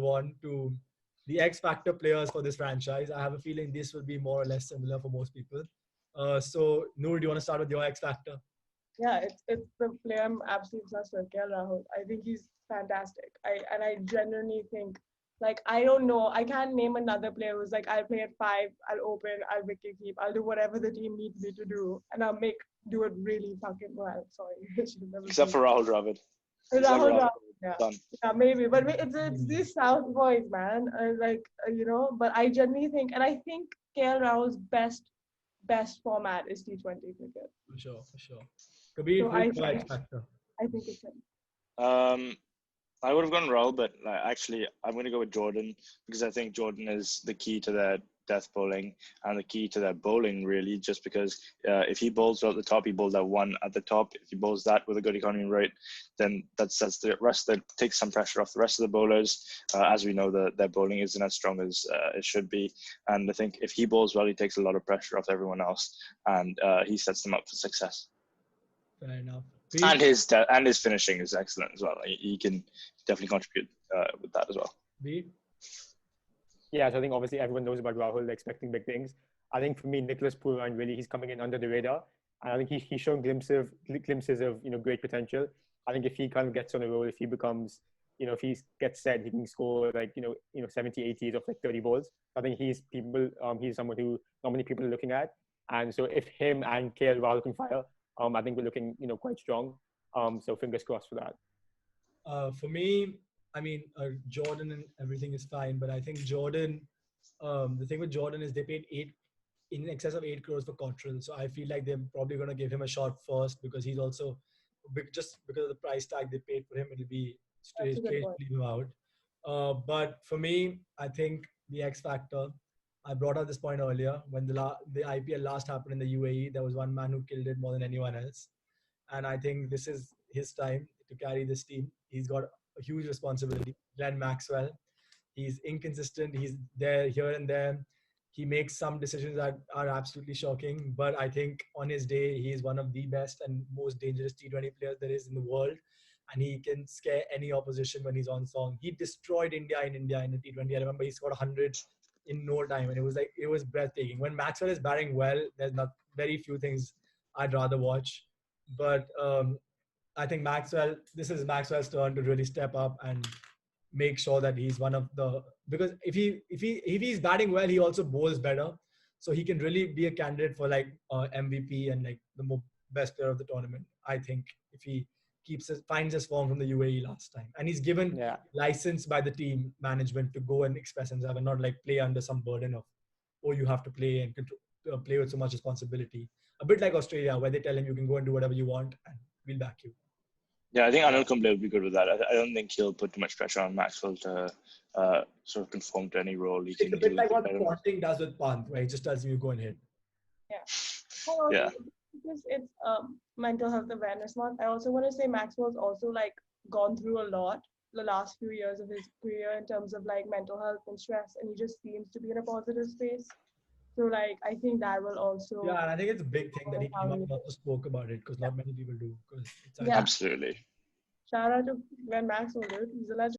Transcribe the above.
move on to the X Factor players for this franchise. I have a feeling this will be more or less similar for most people. So, Noor, do you want to start with your X Factor? Yeah, it's the player I'm absolutely obsessed with, KL Rahul. I think he's fantastic. I genuinely think, like, I don't know, I can't name another player who's like, I'll play at 5, I'll open, I'll wicket keep, I'll do whatever the team needs me to do, and do it really fucking well. Sorry, I should have never Except said for Rahul Dravid. Rahul Dravid, yeah. Done. Yeah, maybe, but it's these South boys, man. But I genuinely think, and I think KL Rahul's best format is T20 cricket. For sure, for sure. Kabir, So who's your X Factor? I think it's him. I would have gone Rahul, but actually, I'm going to go with Jordan because I think Jordan is the key to their death bowling and the key to their bowling, really, just because if he bowls at the top, he bowls that one at the top. If he bowls that with a good economy rate, then that's the rest that takes some pressure off the rest of the bowlers. As we know, their bowling isn't as strong as it should be. And I think if he bowls well, he takes a lot of pressure off everyone else and he sets them up for success. Fair enough. And his finishing is excellent as well. He can definitely contribute with that as well. B? Yeah, so I think obviously everyone knows about Rahul expecting big things. I think for me, Nicholas Pooran, really, he's coming in under the radar. And I think he's shown glimpses of great potential. I think if he kind of gets on a roll, if he becomes, if he gets set, he can score 70, 80s of 30 balls. I think he's someone who not many people are looking at. And so if him and KL Rahul can fire, I think we're looking, quite strong. So fingers crossed for that. For me, I mean, Jordan and everything is fine, but I think Jordan, the thing with Jordan is they paid in excess of 8 crores for Cottrell. So I feel like they're probably going to give him a shot first because he's also, just because of the price tag they paid for him, it'll be straight to leave him out. But for me, I think the X Factor, I brought up this point earlier, when the IPL last happened in the UAE, there was one man who killed it more than anyone else. And I think this is his time to carry this team. He's got a huge responsibility. Glenn Maxwell, he's inconsistent. He's there, here and there. He makes some decisions that are absolutely shocking. But I think on his day, he is one of the best and most dangerous T20 players there is in the world. And he can scare any opposition when he's on song. He destroyed India in a T20. I remember he scored 100 in no time. And it was breathtaking. When Maxwell is batting well, there's not very few things I'd rather watch. But I think this is Maxwell's turn to really step up and make sure that he's one of because if he's batting well, he also bowls better. So he can really be a candidate for MVP and the best player of the tournament. I think if he finds his form from the UAE last time. And he's given license by the team management to go and express himself and not play under some burden of, you have to play and play with so much responsibility. A bit like Australia, where they tell him you can go and do whatever you want and we'll back you. Yeah, I think Anil Kumble would be good with that. I don't think he'll put too much pressure on Maxwell to sort of conform to any role. It's a bit like what Ponting does with Pant, where he just tells you go and hit. Yeah. Because it's mental health awareness month. I also want to say Maxwell's also gone through a lot the last few years of his career in terms of mental health and stress, and he just seems to be in a positive space. So I think that will also. Yeah, and I think it's a big thing that he came up and also spoke about it because not many people do. Absolutely. Shout out to Glenn Maxwell, dude. He's a legend.